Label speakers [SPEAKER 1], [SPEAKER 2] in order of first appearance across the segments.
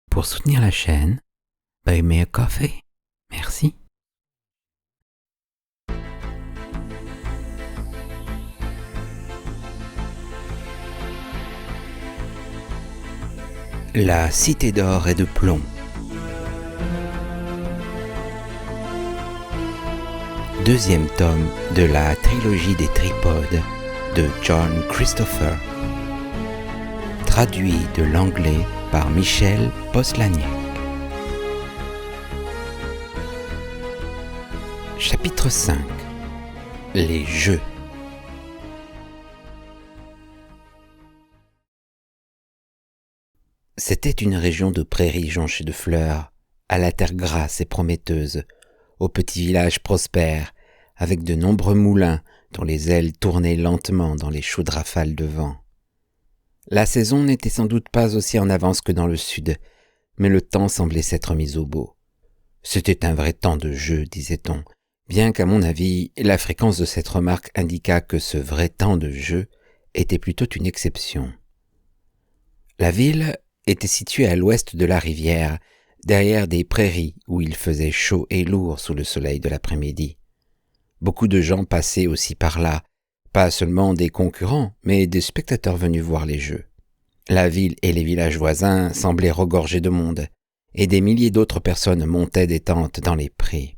[SPEAKER 1] Pour soutenir la chaîne, Buy Me a Coffee. Merci. La Cité d'or et de plomb. Deuxième tome de la trilogie des tripodes de John Christopher. Traduit de l'anglais par Michel Poslaniec. Chapitre 5. Les jeux. C'était une région de prairies jonchées de fleurs, à la terre grasse et prometteuse, au petit village prospère, avec de nombreux moulins dont les ailes tournaient lentement dans les chaudes rafales de vent. La saison n'était sans doute pas aussi en avance que dans le sud, mais le temps semblait s'être mis au beau. C'était un vrai temps de jeu, disait-on, bien qu'à mon avis, la fréquence de cette remarque indiqua que ce vrai temps de jeu était plutôt une exception. La ville était située à l'ouest de la rivière, derrière des prairies où il faisait chaud et lourd sous le soleil de l'après-midi. Beaucoup de gens passaient aussi par là, pas seulement des concurrents, mais des spectateurs venus voir les jeux. La ville et les villages voisins semblaient regorgés de monde, et des milliers d'autres personnes montaient des tentes dans les prés.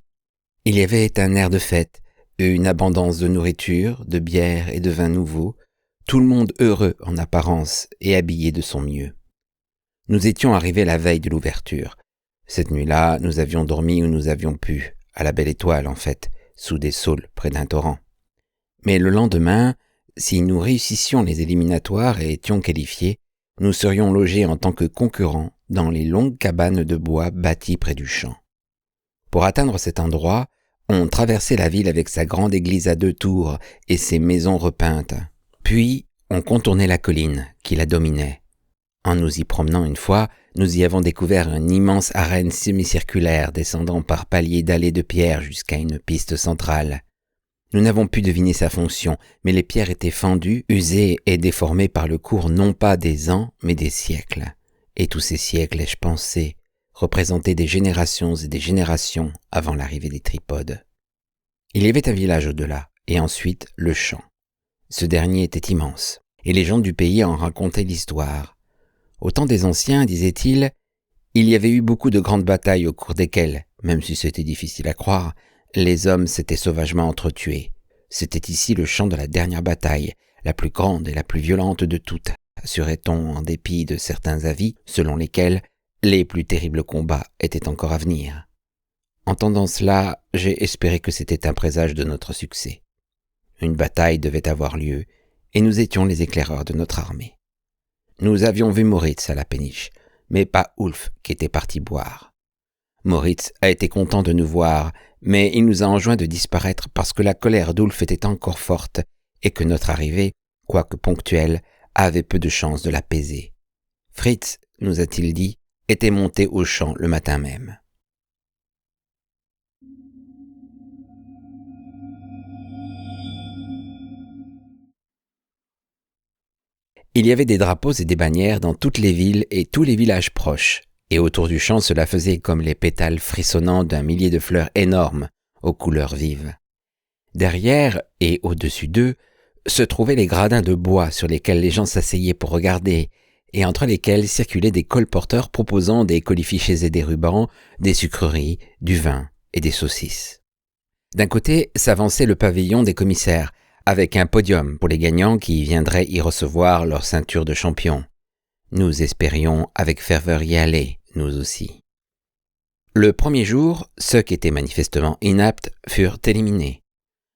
[SPEAKER 1] Il y avait un air de fête, une abondance de nourriture, de bière et de vins nouveaux, tout le monde heureux en apparence et habillé de son mieux. Nous étions arrivés la veille de l'ouverture. Cette nuit-là, nous avions dormi où nous avions pu, à la Belle Étoile en fait, sous des saules près d'un torrent. Mais le lendemain, si nous réussissions les éliminatoires et étions qualifiés, nous serions logés en tant que concurrents dans les longues cabanes de bois bâties près du champ. Pour atteindre cet endroit, on traversait la ville avec sa grande église à 2 tours et ses maisons repeintes. Puis, on contournait la colline qui la dominait. En nous y promenant une fois, nous y avons découvert une immense arène semi-circulaire descendant par paliers d'allées de pierre jusqu'à une piste centrale. Nous n'avons pu deviner sa fonction, mais les pierres étaient fendues, usées et déformées par le cours non pas des ans, mais des siècles. Et tous ces siècles, ai-je pensé, représentaient des générations et des générations avant l'arrivée des tripodes. Il y avait un village au-delà, et ensuite le champ. Ce dernier était immense, et les gens du pays en racontaient l'histoire. Au temps des anciens, disait-il, il y avait eu beaucoup de grandes batailles au cours desquelles, même si c'était difficile à croire, les hommes s'étaient sauvagement entretués. C'était ici le champ de la dernière bataille, la plus grande et la plus violente de toutes, assurait-on en dépit de certains avis selon lesquels les plus terribles combats étaient encore à venir. Entendant cela, j'ai espéré que c'était un présage de notre succès. Une bataille devait avoir lieu, et nous étions les éclaireurs de notre armée. Nous avions vu Moritz à la péniche, mais pas Ulf qui était parti boire. Moritz a été content de nous voir, mais il nous a enjoint de disparaître parce que la colère d'Ulf était encore forte et que notre arrivée, quoique ponctuelle, avait peu de chance de l'apaiser. Fritz, nous a-t-il dit, était monté au champ le matin même. Il y avait des drapeaux et des bannières dans toutes les villes et tous les villages proches, et autour du champ cela faisait comme les pétales frissonnants d'un millier de fleurs énormes aux couleurs vives. Derrière et au-dessus d'eux se trouvaient les gradins de bois sur lesquels les gens s'asseyaient pour regarder, et entre lesquels circulaient des colporteurs proposant des colifichets et des rubans, des sucreries, du vin et des saucisses. D'un côté s'avançait le pavillon des commissaires, avec un podium pour les gagnants qui viendraient y recevoir leur ceinture de champion. Nous espérions avec ferveur y aller, nous aussi. Le premier jour, ceux qui étaient manifestement inaptes furent éliminés.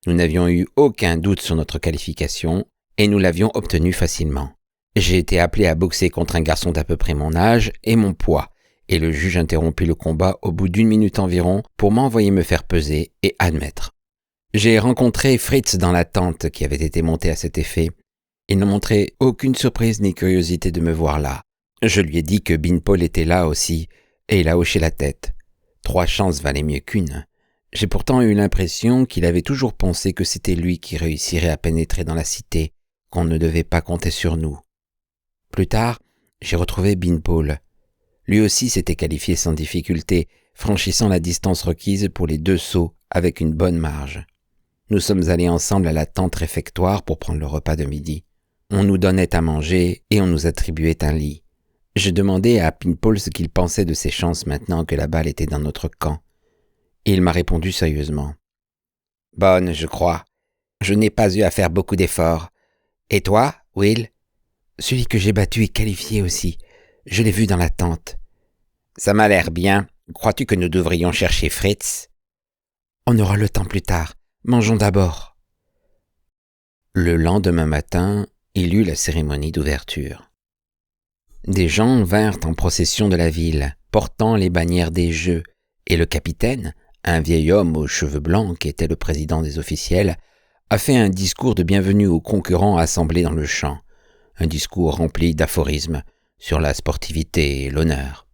[SPEAKER 1] Nous n'avions eu aucun doute sur notre qualification et nous l'avions obtenue facilement. J'ai été appelé à boxer contre un garçon d'à peu près mon âge et mon poids, et le juge interrompit le combat au bout d'1 minute environ pour m'envoyer me faire peser et admettre. J'ai rencontré Fritz dans la tente qui avait été montée à cet effet. Il ne montrait aucune surprise ni curiosité de me voir là. Je lui ai dit que Beanpole était là aussi, et il a hoché la tête. 3 chances valaient mieux qu'1. J'ai pourtant eu l'impression qu'il avait toujours pensé que c'était lui qui réussirait à pénétrer dans la cité, qu'on ne devait pas compter sur nous. Plus tard, j'ai retrouvé Beanpole. Lui aussi s'était qualifié sans difficulté, franchissant la distance requise pour les 2 sauts avec une bonne marge. Nous sommes allés ensemble à la tente réfectoire pour prendre le repas de midi. On nous donnait à manger et on nous attribuait un lit. Je demandais à Beanpole ce qu'il pensait de ses chances maintenant que la balle était dans notre camp. Et il m'a répondu sérieusement. « Bonne, je crois. Je n'ai pas eu à faire beaucoup d'efforts. Et toi, Will ?»« Celui que j'ai battu est qualifié aussi. Je l'ai vu dans la tente. »« Ça m'a l'air bien. Crois-tu que nous devrions chercher Fritz ?»« On aura le temps plus tard. Mangeons d'abord. » Le lendemain matin, il eut la cérémonie d'ouverture. Des gens vinrent en procession de la ville, portant les bannières des jeux, et le capitaine, un vieil homme aux cheveux blancs qui était le président des officiels, a fait un discours de bienvenue aux concurrents assemblés dans le champ, un discours rempli d'aphorismes sur la sportivité et l'honneur.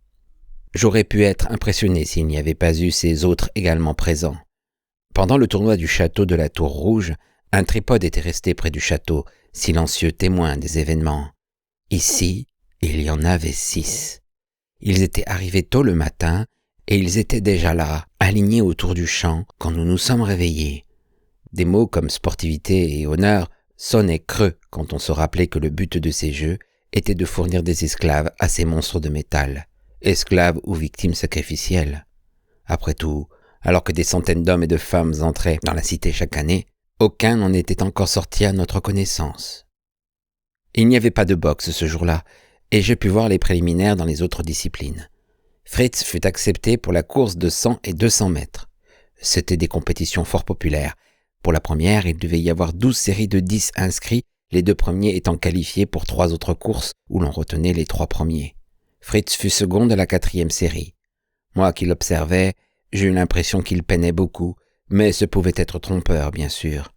[SPEAKER 1] J'aurais pu être impressionné s'il n'y avait pas eu ces autres également présents. Pendant le tournoi du château de la Tour Rouge, un tripode était resté près du château, silencieux témoin des événements. Ici, il y en avait 6. Ils étaient arrivés tôt le matin et ils étaient déjà là, alignés autour du champ, quand nous nous sommes réveillés. Des mots comme sportivité et honneur sonnaient creux quand on se rappelait que le but de ces jeux était de fournir des esclaves à ces monstres de métal, esclaves ou victimes sacrificielles. Après tout, alors que des centaines d'hommes et de femmes entraient dans la cité chaque année, aucun n'en était encore sorti à notre connaissance. Il n'y avait pas de boxe ce jour-là, et j'ai pu voir les préliminaires dans les autres disciplines. Fritz fut accepté pour la course de 100 et 200 mètres. C'étaient des compétitions fort populaires. Pour la première, il devait y avoir 12 séries de 10 inscrits, les 2 premiers étant qualifiés pour 3 autres courses où l'on retenait les 3 premiers. Fritz fut second de la 4e série. Moi qui l'observais, j'ai eu l'impression qu'il peinait beaucoup, mais ce pouvait être trompeur, bien sûr.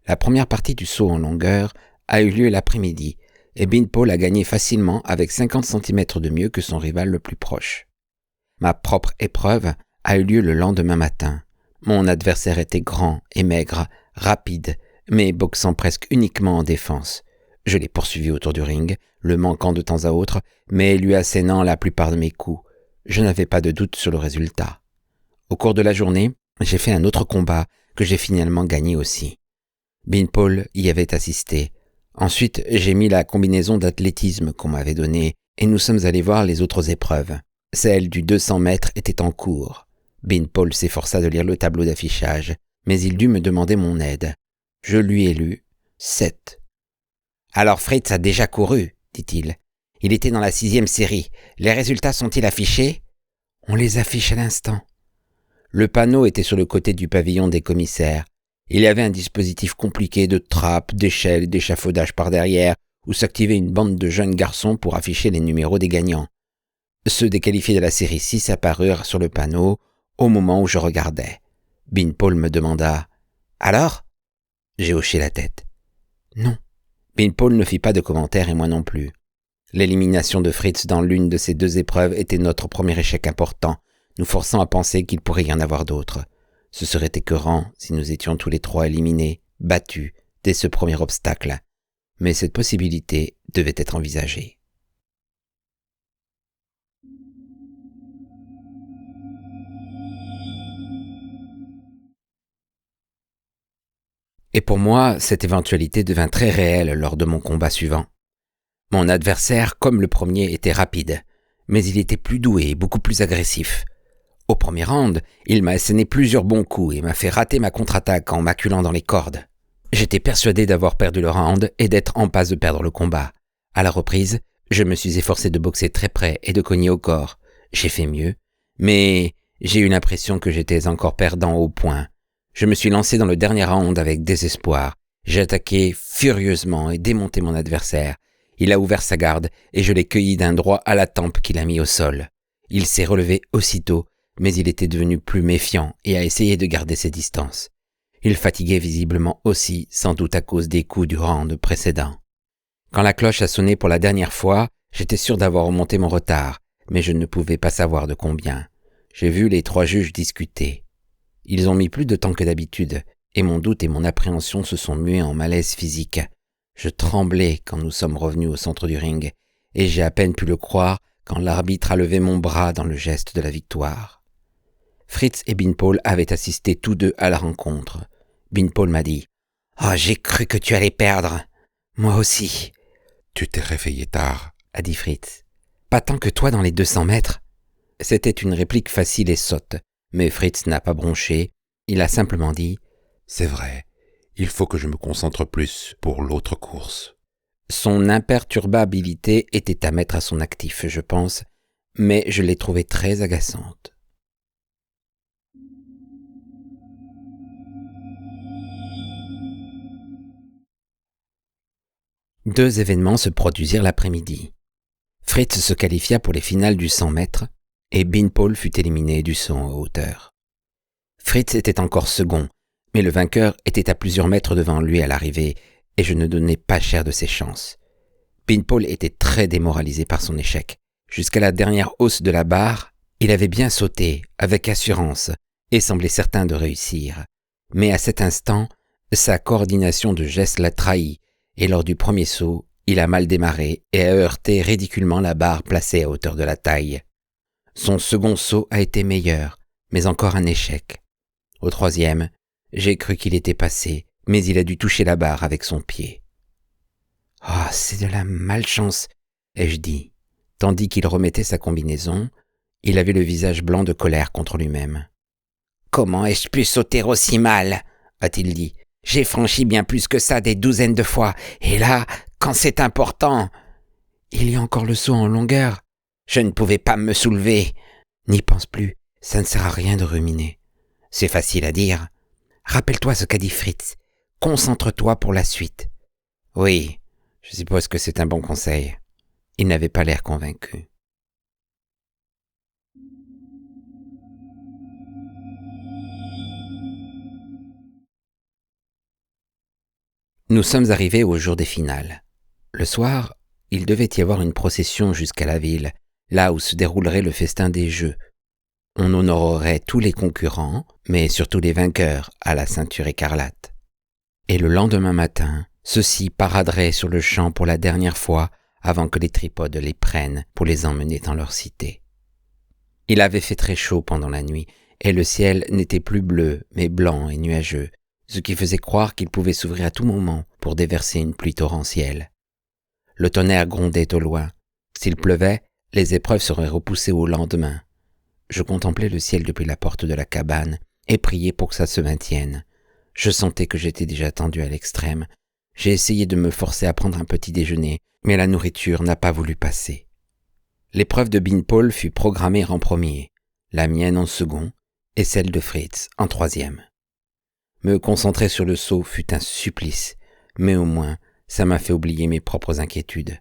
[SPEAKER 1] La première partie du saut en longueur a eu lieu l'après-midi, et Beanpole a gagné facilement avec 50 cm de mieux que son rival le plus proche. Ma propre épreuve a eu lieu le lendemain matin. Mon adversaire était grand et maigre, rapide, mais boxant presque uniquement en défense. Je l'ai poursuivi autour du ring, le manquant de temps à autre, mais lui assénant la plupart de mes coups. Je n'avais pas de doute sur le résultat. Au cours de la journée, j'ai fait un autre combat que j'ai finalement gagné aussi. Beanpole y avait assisté. Ensuite, j'ai mis la combinaison d'athlétisme qu'on m'avait donnée et nous sommes allés voir les autres épreuves. Celle du 200 mètres était en cours. Beanpole s'efforça de lire le tableau d'affichage, mais il dut me demander mon aide. Je lui ai lu 7. « Alors Fritz a déjà couru, dit-il. Il était dans la 6e série. Les résultats sont-ils affichés ?»« On les affiche à l'instant. » Le panneau était sur le côté du pavillon des commissaires. Il y avait un dispositif compliqué de trappes, d'échelles et d'échafaudage par derrière, où s'activait une bande de jeunes garçons pour afficher les numéros des gagnants. Ceux des qualifiés de la série 6 apparurent sur le panneau au moment où je regardais. Beanpole me demanda « Alors ?» J'ai hoché la tête. « Non. » Beanpole ne fit pas de commentaire et moi non plus. L'élimination de Fritz dans l'une de ces 2 épreuves était notre premier échec important, nous forçant à penser qu'il pourrait y en avoir d'autres. Ce serait écœurant si nous étions tous les 3 éliminés, battus, dès ce premier obstacle. Mais cette possibilité devait être envisagée. Et pour moi, cette éventualité devint très réelle lors de mon combat suivant. Mon adversaire, comme le premier, était rapide, mais il était plus doué et beaucoup plus agressif. Au premier round, il m'a asséné plusieurs bons coups et m'a fait rater ma contre-attaque en m'acculant dans les cordes. J'étais persuadé d'avoir perdu le round et d'être en passe de perdre le combat. À la reprise, je me suis efforcé de boxer très près et de cogner au corps. J'ai fait mieux, mais j'ai eu l'impression que j'étais encore perdant au point. Je me suis lancé dans le dernier round avec désespoir. J'ai attaqué furieusement et démonté mon adversaire. Il a ouvert sa garde et je l'ai cueilli d'un droit à la tempe qu'il a mis au sol. Il s'est relevé aussitôt, mais il était devenu plus méfiant et a essayé de garder ses distances. Il fatiguait visiblement aussi, sans doute à cause des coups du round précédent. Quand la cloche a sonné pour la dernière fois, j'étais sûr d'avoir remonté mon retard, mais je ne pouvais pas savoir de combien. J'ai vu les 3 juges discuter. Ils ont mis plus de temps que d'habitude, et mon doute et mon appréhension se sont mués en malaise physique. Je tremblais quand nous sommes revenus au centre du ring, et j'ai à peine pu le croire quand l'arbitre a levé mon bras dans le geste de la victoire. Fritz et Beanpole avaient assisté tous deux à la rencontre. Beanpole m'a dit « Oh, j'ai cru que tu allais perdre. Moi aussi. »
[SPEAKER 2] « Tu t'es réveillé tard, »
[SPEAKER 1] a dit Fritz. « Pas tant que toi dans les 200 mètres. » C'était une réplique facile et sotte, mais Fritz n'a pas bronché. Il a simplement dit
[SPEAKER 2] « C'est vrai, il faut que je me concentre plus pour l'autre course. »
[SPEAKER 1] Son imperturbabilité était à mettre à son actif, je pense, mais je l'ai trouvée très agaçante. Deux événements se produisirent l'après-midi. Fritz se qualifia pour les finales du 100 mètres et Beanpole fut éliminé du saut en hauteur. Fritz était encore second, mais le vainqueur était à plusieurs mètres devant lui à l'arrivée et je ne donnais pas cher de ses chances. Beanpole était très démoralisé par son échec. Jusqu'à la dernière hausse de la barre, il avait bien sauté, avec assurance, et semblait certain de réussir. Mais à cet instant, sa coordination de gestes l'a trahi, et lors du premier saut, il a mal démarré et a heurté ridiculement la barre placée à hauteur de la taille. Son second saut a été meilleur, mais encore un échec. Au troisième, j'ai cru qu'il était passé, mais il a dû toucher la barre avec son pied. « Oh, c'est de la malchance !» ai-je dit. Tandis qu'il remettait sa combinaison, il avait le visage blanc de colère contre lui-même. « Comment ai-je pu sauter aussi mal ?» a-t-il dit. « J'ai franchi bien plus que ça des douzaines de fois, et là, quand c'est important... » « Il y a encore le saut en longueur. Je ne pouvais pas me soulever. » « N'y pense plus, ça ne sert à rien de ruminer. » « C'est facile à dire. Rappelle-toi ce qu'a dit Fritz. Concentre-toi pour la suite. » « Oui, je suppose que c'est un bon conseil. » Il n'avait pas l'air convaincu. Nous sommes arrivés au jour des finales. Le soir, il devait y avoir une procession jusqu'à la ville, là où se déroulerait le festin des Jeux. On honorerait tous les concurrents, mais surtout les vainqueurs, à la ceinture écarlate. Et le lendemain matin, ceux-ci paraderaient sur le champ pour la dernière fois avant que les tripodes les prennent pour les emmener dans leur cité. Il avait fait très chaud pendant la nuit, et le ciel n'était plus bleu, mais blanc et nuageux, ce qui faisait croire qu'il pouvait s'ouvrir à tout moment pour déverser une pluie torrentielle. Le tonnerre grondait au loin. S'il pleuvait, les épreuves seraient repoussées au lendemain. Je contemplais le ciel depuis la porte de la cabane et priais pour que ça se maintienne. Je sentais que j'étais déjà tendu à l'extrême. J'ai essayé de me forcer à prendre un petit déjeuner, mais la nourriture n'a pas voulu passer. L'épreuve de Beanpole fut programmée en premier, la mienne en second et celle de Fritz en troisième. Me concentrer sur le saut fut un supplice, mais au moins ça m'a fait oublier mes propres inquiétudes.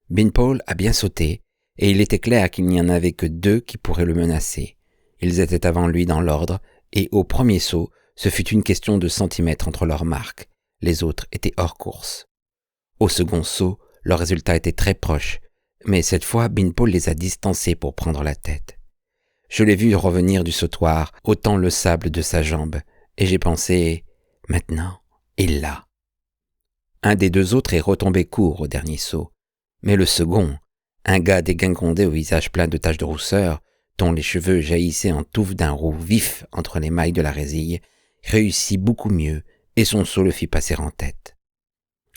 [SPEAKER 1] Beanpole a bien sauté, et il était clair qu'il n'y en avait que 2 qui pourraient le menacer. Ils étaient avant lui dans l'ordre, et au premier saut, ce fut une question de centimètres entre leurs marques. Les autres étaient hors course. Au second saut, leur résultat était très proche, mais cette fois, Beanpole les a distancés pour prendre la tête. Je l'ai vu revenir du sautoir, ôtant le sable de sa jambe, et j'ai pensé, maintenant, il l'a. Un des 2 autres est retombé court au dernier saut, mais le second, un gars dégingandé au visage plein de taches de rousseur, dont les cheveux jaillissaient en touffes d'un roux vif entre les mailles de la résille, réussit beaucoup mieux, et son saut le fit passer en tête.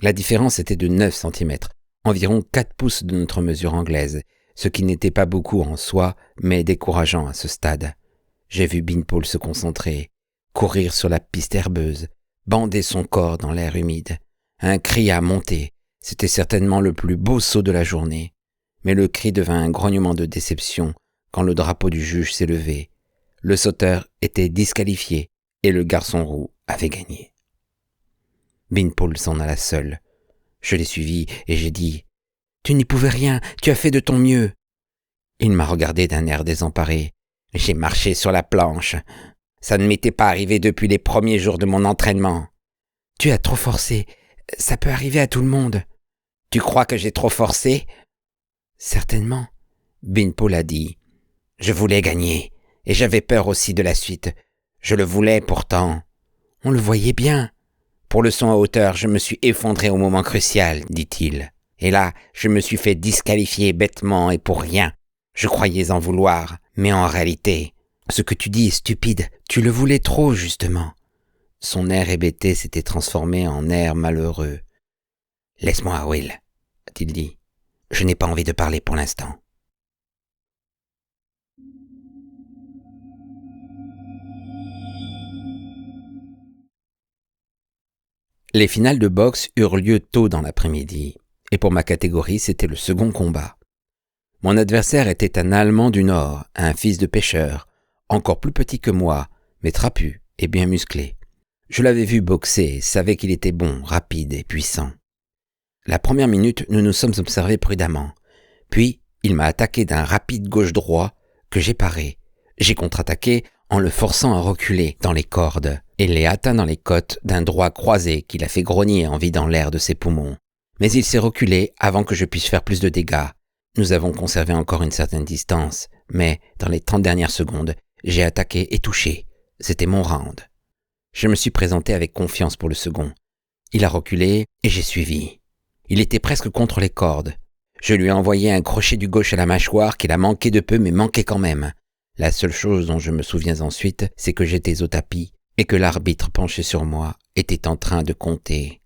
[SPEAKER 1] La différence était de 9 centimètres, environ 4 pouces de notre mesure anglaise, ce qui n'était pas beaucoup en soi, mais décourageant à ce stade. J'ai vu Beanpole se concentrer, courir sur la piste herbeuse, bander son corps dans l'air humide. Un cri a monté, c'était certainement le plus beau saut de la journée, mais le cri devint un grognement de déception quand le drapeau du juge s'est levé. Le sauteur était disqualifié et le garçon roux avait gagné. Beanpole s'en alla seul. Je l'ai suivi et j'ai dit « Tu n'y pouvais rien, tu as fait de ton mieux !» Il m'a regardé d'un air désemparé. « J'ai marché sur la planche. Ça ne m'était pas arrivé depuis les premiers jours de mon entraînement. »« Tu as trop forcé. Ça peut arriver à tout le monde. »« Tu crois que j'ai trop forcé ?»« Certainement. » Beanpole a dit. « Je voulais gagner, et j'avais peur aussi de la suite. Je le voulais pourtant. »« On le voyait bien. »« Pour le saut à hauteur, je me suis effondré au moment crucial, dit-il. Et là, je me suis fait disqualifier bêtement et pour rien. Je croyais en vouloir, mais en réalité, ce que tu dis est stupide. Tu le voulais trop, justement. Son air hébété s'était transformé en air malheureux. « Laisse-moi, Will, a-t-il dit. Je n'ai pas envie de parler pour l'instant. » Les finales de boxe eurent lieu tôt dans l'après-midi, et pour ma catégorie, c'était le second combat. Mon adversaire était un Allemand du Nord, un fils de pêcheur, encore plus petit que moi, mais trapu et bien musclé. Je l'avais vu boxer et savais qu'il était bon, rapide et puissant. La première minute, nous nous sommes observés prudemment. Puis, il m'a attaqué d'un rapide gauche-droit que j'ai paré. J'ai contre-attaqué en le forçant à reculer dans les cordes et l'ai atteint dans les côtes d'un droit croisé qui l'a fait grogner en vidant l'air de ses poumons. Mais il s'est reculé avant que je puisse faire plus de dégâts. Nous avons conservé encore une certaine distance, mais dans les 30 dernières secondes, j'ai attaqué et touché. C'était mon round. Je me suis présenté avec confiance pour le second. Il a reculé et j'ai suivi. Il était presque contre les cordes. Je lui ai envoyé un crochet du gauche à la mâchoire qu'il a manqué de peu mais manquait quand même. La seule chose dont je me souviens ensuite, c'est que j'étais au tapis et que l'arbitre penché sur moi était en train de compter.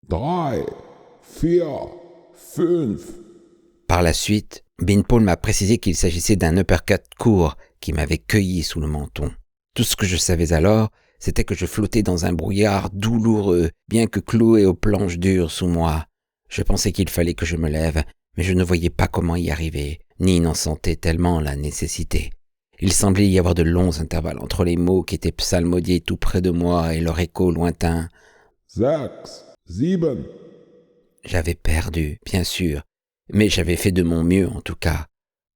[SPEAKER 3] 3, 4, 5.
[SPEAKER 1] Par la suite, Beanpole m'a précisé qu'il s'agissait d'un uppercut court qui m'avait cueilli sous le menton. Tout ce que je savais alors, c'était que je flottais dans un brouillard douloureux, bien que cloué aux planches dures sous moi. Je pensais qu'il fallait que je me lève, mais je ne voyais pas comment y arriver, ni n'en sentais tellement la nécessité. Il semblait y avoir de longs intervalles entre les mots qui étaient psalmodiés tout près de moi et leur écho lointain.
[SPEAKER 3] 6, 7.
[SPEAKER 1] J'avais perdu, bien sûr, mais j'avais fait de mon mieux en tout cas.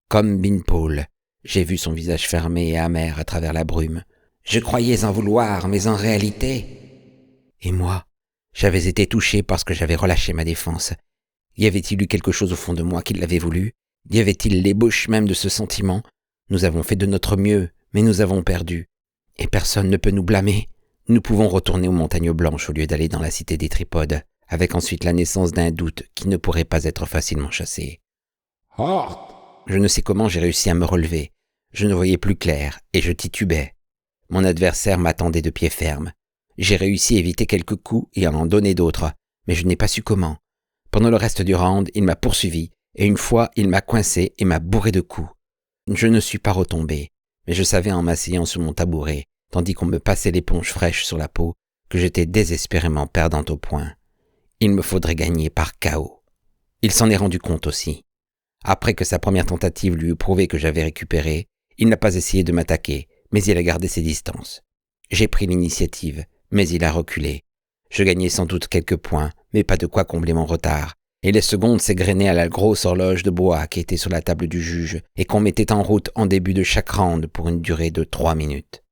[SPEAKER 1] Comme Beanpole, j'ai vu son visage fermé et amer à travers la brume. Je croyais en vouloir, mais en réalité... Et moi, j'avais été touché parce que j'avais relâché ma défense. Y avait-il eu quelque chose au fond de moi qui l'avait voulu? Y avait-il l'ébauche même de ce sentiment? Nous avons fait de notre mieux, mais nous avons perdu. Et personne ne peut nous blâmer. Nous pouvons retourner aux montagnes blanches au lieu d'aller dans la cité des tripodes, avec ensuite la naissance d'un doute qui ne pourrait pas être facilement chassé.
[SPEAKER 3] Hart.
[SPEAKER 1] Je ne sais comment j'ai réussi à me relever. Je ne voyais plus clair et je titubais. Mon adversaire m'attendait de pied ferme. J'ai réussi à éviter quelques coups et à en donner d'autres, mais je n'ai pas su comment. Pendant le reste du round, il m'a poursuivi, et une fois, il m'a coincé et m'a bourré de coups. Je ne suis pas retombé, mais je savais en m'asseyant sur mon tabouret, tandis qu'on me passait l'éponge fraîche sur la peau, que j'étais désespérément perdant au point. Il me faudrait gagner par KO. Il s'en est rendu compte aussi. Après que sa première tentative lui eut prouvé que j'avais récupéré, il n'a pas essayé de m'attaquer, mais il a gardé ses distances. J'ai pris l'initiative, mais il a reculé. Je gagnais sans doute quelques points, mais pas de quoi combler mon retard, et les secondes s'égrenaient à la grosse horloge de bois qui était sur la table du juge et qu'on mettait en route en début de chaque round pour une durée de 3 minutes.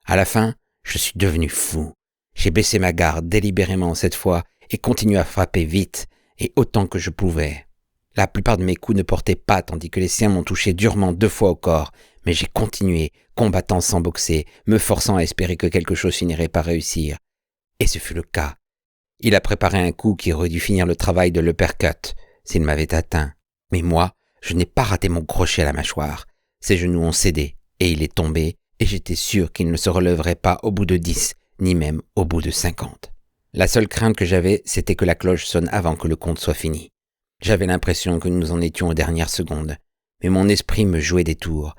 [SPEAKER 1] À la fin, je suis devenu fou. J'ai baissé ma garde délibérément cette fois et continué à frapper vite et autant que je pouvais. La plupart de mes coups ne portaient pas tandis que les siens m'ont touché durement 2 fois au corps, mais j'ai continué, combattant sans boxer, me forçant à espérer que quelque chose finirait par réussir. Et ce fut le cas. Il a préparé un coup qui aurait dû finir le travail de l'uppercut s'il m'avait atteint. Mais moi, je n'ai pas raté mon crochet à la mâchoire. Ses genoux ont cédé et il est tombé et j'étais sûr qu'il ne se relèverait pas au bout de 10, ni même au bout de 50. La seule crainte que j'avais, c'était que la cloche sonne avant que le compte soit fini. J'avais l'impression que nous en étions aux dernières secondes, mais mon esprit me jouait des tours.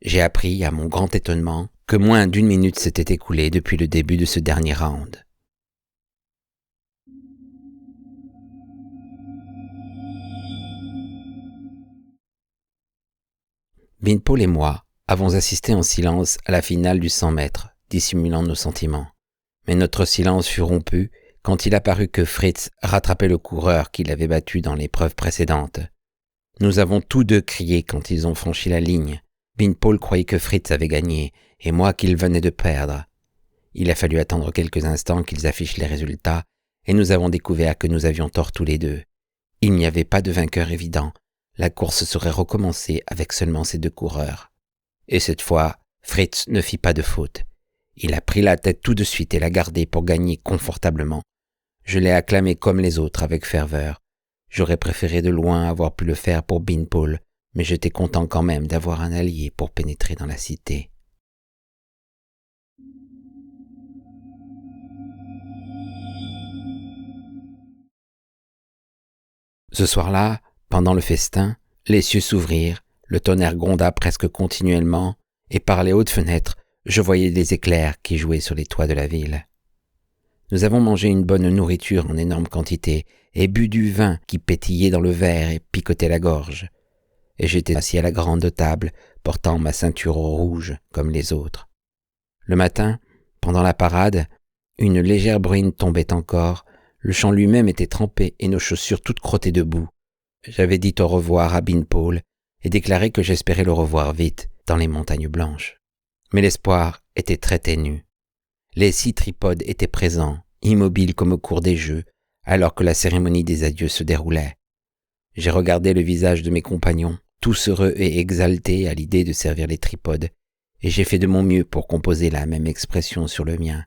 [SPEAKER 1] J'ai appris, à mon grand étonnement, que moins d'1 minute s'était écoulée depuis le début de ce dernier round. Beanpole et moi avons assisté en silence à la finale du 100 mètres, dissimulant nos sentiments. Mais notre silence fut rompu quand il apparut que Fritz rattrapait le coureur qui l'avait battu dans l'épreuve précédente. Nous avons tous deux crié quand ils ont franchi la ligne. Beanpole croyait que Fritz avait gagné et moi qu'il venait de perdre. Il a fallu attendre quelques instants qu'ils affichent les résultats et nous avons découvert que nous avions tort tous les deux. Il n'y avait pas de vainqueur évident. La course serait recommencée avec seulement ces 2 coureurs. Et cette fois, Fritz ne fit pas de faute. Il a pris la tête tout de suite et l'a gardée pour gagner confortablement. Je l'ai acclamé comme les autres avec ferveur. J'aurais préféré de loin avoir pu le faire pour Beanpole, mais j'étais content quand même d'avoir un allié pour pénétrer dans la cité. Ce soir-là, pendant le festin, les cieux s'ouvrirent, le tonnerre gronda presque continuellement, et par les hautes fenêtres, je voyais des éclairs qui jouaient sur les toits de la ville. Nous avons mangé une bonne nourriture en énorme quantité, et bu du vin qui pétillait dans le verre et picotait la gorge. Et j'étais assis à la grande table, portant ma ceinture rouge comme les autres. Le matin, pendant la parade, une légère bruine tombait encore, le champ lui-même était trempé et nos chaussures toutes crottées de boue. J'avais dit au revoir à Beanpole et déclaré que j'espérais le revoir vite dans les montagnes blanches. Mais l'espoir était très ténu. Les 6 tripodes étaient présents, immobiles comme au cours des jeux, alors que la cérémonie des adieux se déroulait. J'ai regardé le visage de mes compagnons, tous heureux et exaltés à l'idée de servir les tripodes, et j'ai fait de mon mieux pour composer la même expression sur le mien.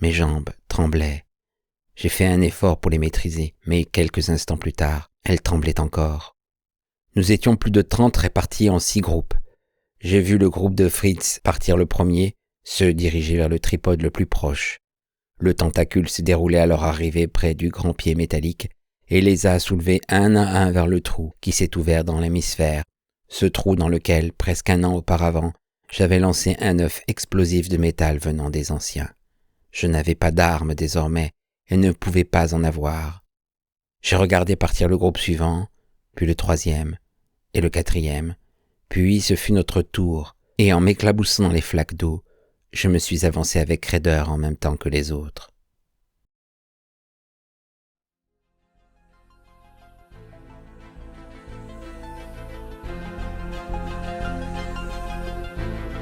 [SPEAKER 1] Mes jambes tremblaient. J'ai fait un effort pour les maîtriser, mais quelques instants plus tard, elles tremblaient encore. Nous étions plus de 30 répartis en 6 groupes. J'ai vu le groupe de Fritz partir le premier, se diriger vers le tripode le plus proche. Le tentacule se déroulait à leur arrivée près du grand pied métallique et les a soulevés un à un vers le trou qui s'est ouvert dans l'hémisphère, ce trou dans lequel, presque un an auparavant, j'avais lancé un œuf explosif de métal venant des anciens. Je n'avais pas d'armes désormais et ne pouvais pas en avoir. J'ai regardé partir le groupe suivant, puis le 3e et le 4e, puis ce fut notre tour, et en m'éclaboussant dans les flaques d'eau, je me suis avancé avec raideur en même temps que les autres.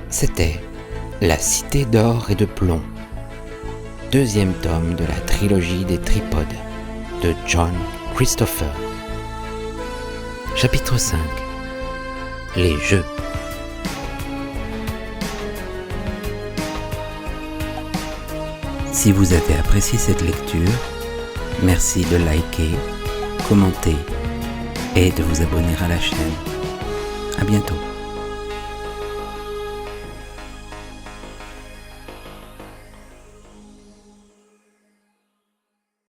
[SPEAKER 1] C'était La Cité d'or et de plomb, 2e tome de la trilogie des tripodes de John Christopher. Chapitre 5. Les jeux. Si vous avez apprécié cette lecture, merci de liker, commenter et de vous abonner à la chaîne. À bientôt.